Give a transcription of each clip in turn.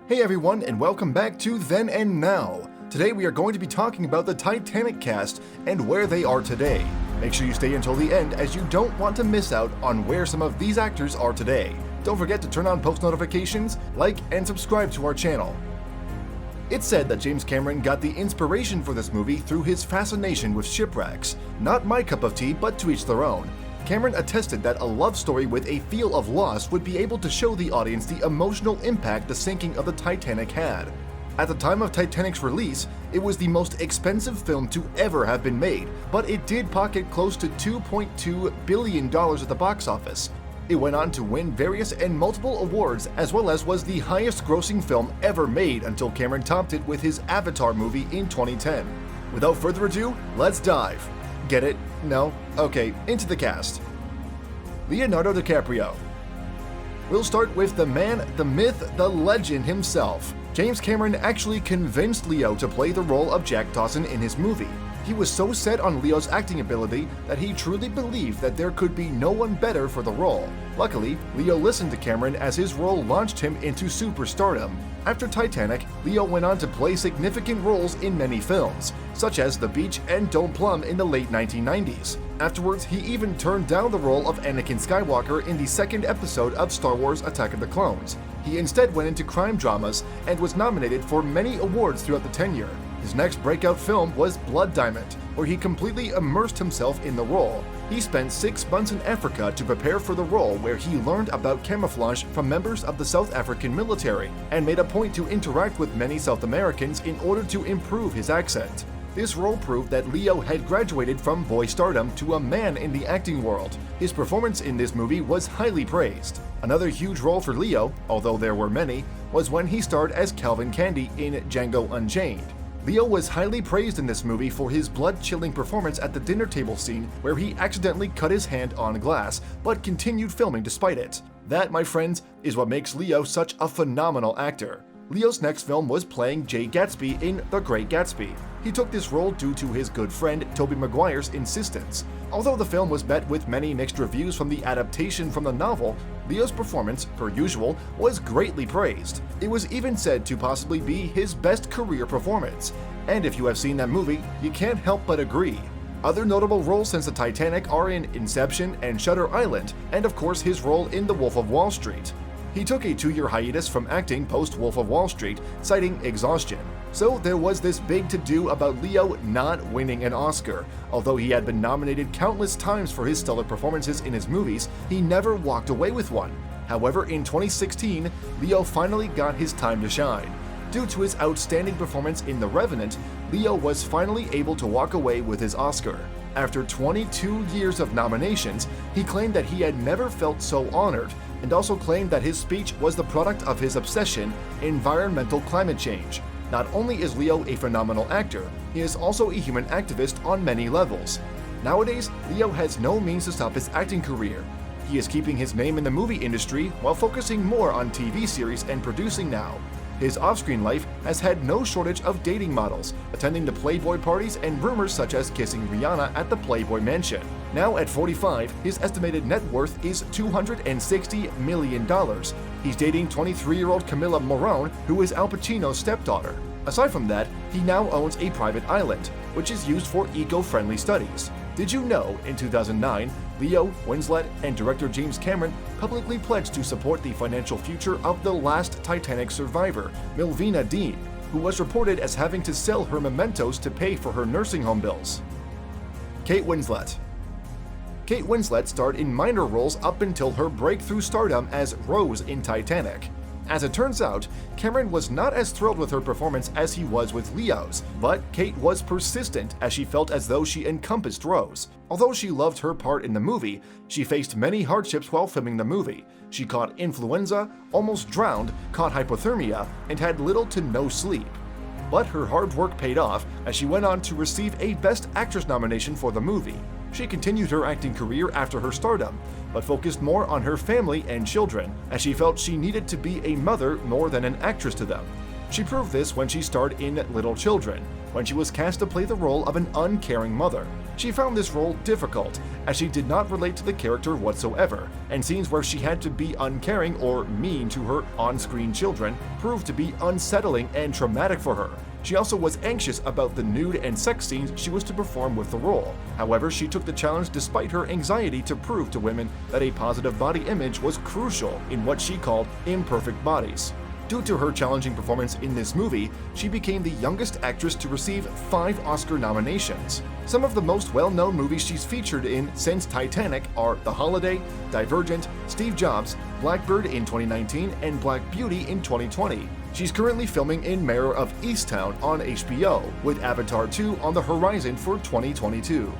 Hey everyone, and welcome back to Then and Now. Today we are going to be talking about the Titanic cast and where they are today. Make sure you stay until the end as you don't want to miss out on where some of these actors are today. Don't forget to turn on post notifications, like, and subscribe to our channel. It's said that James Cameron got the inspiration for this movie through his fascination with shipwrecks. Not my cup of tea, but to each their own. Cameron attested that a love story with a feel of loss would be able to show the audience the emotional impact the sinking of the Titanic had. At the time of Titanic's release, it was the most expensive film to ever have been made, but it did pocket close to $2.2 billion at the box office. It went on to win various and multiple awards, as well as was the highest grossing film ever made until Cameron topped it with his Avatar movie in 2010. Without further ado, let's dive. Get it? No? Okay, into the cast. Leonardo Dicaprio. We'll start with the man, the myth, the legend himself. James Cameron actually convinced Leo to play the role of Jack Dawson in his movie. He was so set on Leo's acting ability that he truly believed that there could be no one better for the role. Luckily, Leo listened to Cameron as his role launched him into superstardom. After Titanic, Leo went on to play significant roles in many films, such as The Beach and Don't Plum in the late 1990s. Afterwards, he even turned down the role of Anakin Skywalker in the second episode of Star Wars: Attack of the Clones. He instead went into crime dramas and was nominated for many awards throughout the tenure. His next breakout film was Blood Diamond, where he completely immersed himself in the role. He spent 6 months in Africa to prepare for the role, where he learned about camouflage from members of the South African military and made a point to interact with many South Americans in order to improve his accent. This role proved that Leo had graduated from boy stardom to a man in the acting world. His performance in this movie was highly praised. Another huge role for Leo, although there were many, was when he starred as Calvin Candy in Django Unchained. Leo was highly praised in this movie for his blood-chilling performance at the dinner table scene where he accidentally cut his hand on glass, but continued filming despite it. That, my friends, is what makes Leo such a phenomenal actor. Leo's next film was playing Jay Gatsby in The Great Gatsby. He took this role due to his good friend Tobey Maguire's insistence. Although the film was met with many mixed reviews from the adaptation from the novel, Leo's performance, per usual, was greatly praised. It was even said to possibly be his best career performance. And if you have seen that movie, you can't help but agree. Other notable roles since the Titanic are in Inception and Shutter Island, and of course his role in The Wolf of Wall Street. He took a 2-year hiatus from acting post-Wolf of Wall Street, citing exhaustion. So there was this big to-do about Leo not winning an Oscar. Although he had been nominated countless times for his stellar performances in his movies, he never walked away with one. However, in 2016, Leo finally got his time to shine. Due to his outstanding performance in The Revenant, Leo was finally able to walk away with his Oscar. After 22 years of nominations, he claimed that he had never felt so honored, and also claimed that his speech was the product of his obsession, environmental climate change. Not only is Leo a phenomenal actor, he is also a human activist on many levels. Nowadays, Leo has no means to stop his acting career. He is keeping his name in the movie industry while focusing more on TV series and producing now. His off-screen life has had no shortage of dating models, attending the Playboy parties and rumors such as kissing Rihanna at the Playboy Mansion. Now at 45, his estimated net worth is $260 million. He's dating 23-year-old Camilla Morrone, who is Al Pacino's stepdaughter. Aside from that, he now owns a private island, which is used for eco-friendly studies. Did you know, in 2009, Leo, Winslet, and director James Cameron publicly pledged to support the financial future of the last Titanic survivor, Milvina Dean, who was reported as having to sell her mementos to pay for her nursing home bills. Kate Winslet. Kate Winslet starred in minor roles up until her breakthrough stardom as Rose in Titanic. As it turns out, Cameron was not as thrilled with her performance as he was with Leo's, but Kate was persistent as she felt as though she encompassed Rose. Although she loved her part in the movie, she faced many hardships while filming the movie. She caught influenza, almost drowned, caught hypothermia, and had little to no sleep. But her hard work paid off as she went on to receive a Best Actress nomination for the movie. She continued her acting career after her stardom, but focused more on her family and children, as she felt she needed to be a mother more than an actress to them. She proved this when she starred in Little Children, when she was cast to play the role of an uncaring mother. She found this role difficult, as she did not relate to the character whatsoever, and scenes where she had to be uncaring or mean to her on-screen children proved to be unsettling and traumatic for her. She also was anxious about the nude and sex scenes she was to perform with the role. However, she took the challenge despite her anxiety to prove to women that a positive body image was crucial in what she called imperfect bodies. Due to her challenging performance in this movie, she became the youngest actress to receive 5 Oscar nominations. Some of the most well-known movies she's featured in since Titanic are The Holiday, Divergent, Steve Jobs, Blackbird in 2019, and Black Beauty in 2020. She's currently filming in Mayor of Easttown on HBO, with Avatar 2 on the horizon for 2022.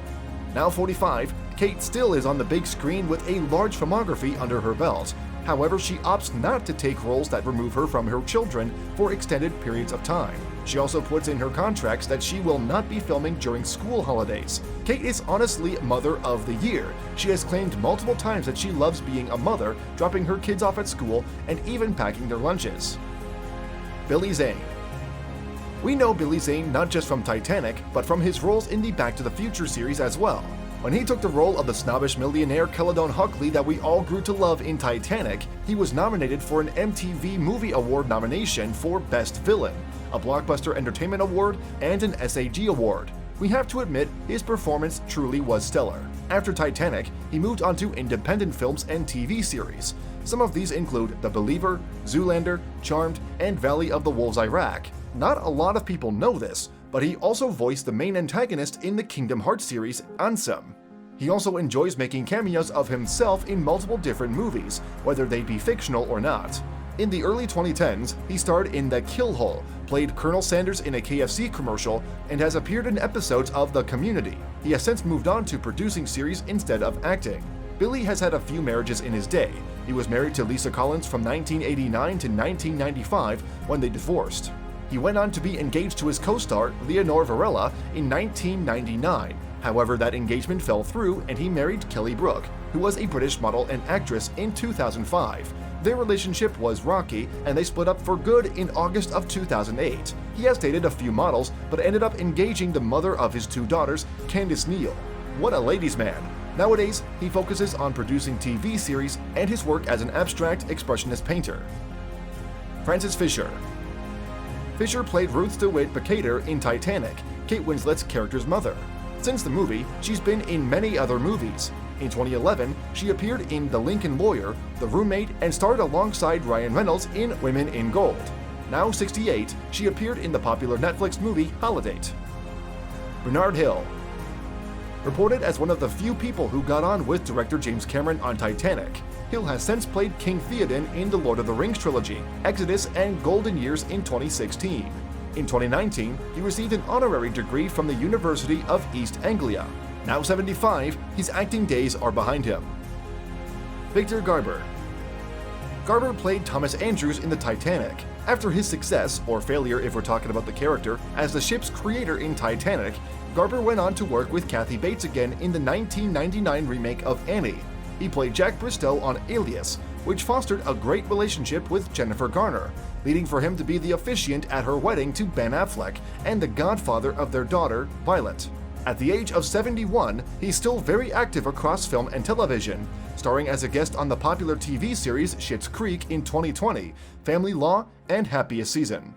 Now 45, Kate still is on the big screen with a large filmography under her belt. However, she opts not to take roles that remove her from her children for extended periods of time. She also puts in her contracts that she will not be filming during school holidays. Kate is honestly Mother of the Year. She has claimed multiple times that she loves being a mother, dropping her kids off at school, and even packing their lunches. Billy Zane. We know Billy Zane not just from Titanic, but from his roles in the Back to the Future series as well. When he took the role of the snobbish millionaire Caledon Huckley that we all grew to love in Titanic, he was nominated for an MTV Movie Award nomination for Best Villain, a Blockbuster Entertainment Award, and an SAG Award. We have to admit, his performance truly was stellar. After Titanic, he moved on to independent films and TV series. Some of these include The Believer, Zoolander, Charmed, and Valley of the Wolves Iraq. Not a lot of people know this, but he also voiced the main antagonist in the Kingdom Hearts series, Ansem. He also enjoys making cameos of himself in multiple different movies, whether they be fictional or not. In the early 2010s, he starred in The Kill Hole, played Colonel Sanders in a KFC commercial, and has appeared in episodes of The Community. He has since moved on to producing series instead of acting. Billy has had a few marriages in his day. He was married to Lisa Collins from 1989 to 1995 when they divorced. He went on to be engaged to his co-star, Leonor Varela, in 1999. However, that engagement fell through and he married Kelly Brook, who was a British model and actress, in 2005. Their relationship was rocky and they split up for good in August of 2008. He has dated a few models, but ended up engaging the mother of his 2 daughters, Candice Neal. What a ladies' man. Nowadays, he focuses on producing TV series and his work as an abstract expressionist painter. Frances Fisher. Fisher played Ruth DeWitt Decatur in Titanic, Kate Winslet's character's mother. Since the movie, she's been in many other movies. In 2011, she appeared in The Lincoln Lawyer, The Roommate, and starred alongside Ryan Reynolds in Women in Gold. Now 68, she appeared in the popular Netflix movie Holiday. Bernard Hill. Reported as one of the few people who got on with director James Cameron on Titanic, Hill has since played King Theoden in the Lord of the Rings trilogy, Exodus, and Golden Years in 2016. In 2019, he received an honorary degree from the University of East Anglia. Now 75, his acting days are behind him. Victor Garber. Garber played Thomas Andrews in the Titanic. After his success, or failure if we're talking about the character, as the ship's creator in Titanic, Garber went on to work with Kathy Bates again in the 1999 remake of Annie. He played Jack Bristow on Alias, which fostered a great relationship with Jennifer Garner, leading for him to be the officiant at her wedding to Ben Affleck and the godfather of their daughter, Violet. At the age of 71, he's still very active across film and television, starring as a guest on the popular TV series Schitt's Creek in 2020, Family Law, and Happiest Season.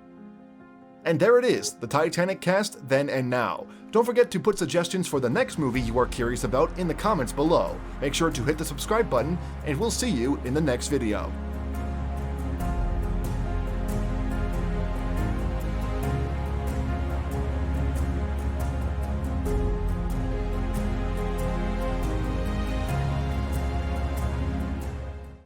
And there it is, the Titanic cast then and now. Don't forget to put suggestions for the next movie you are curious about in the comments below. Make sure to hit the subscribe button, and we'll see you in the next video.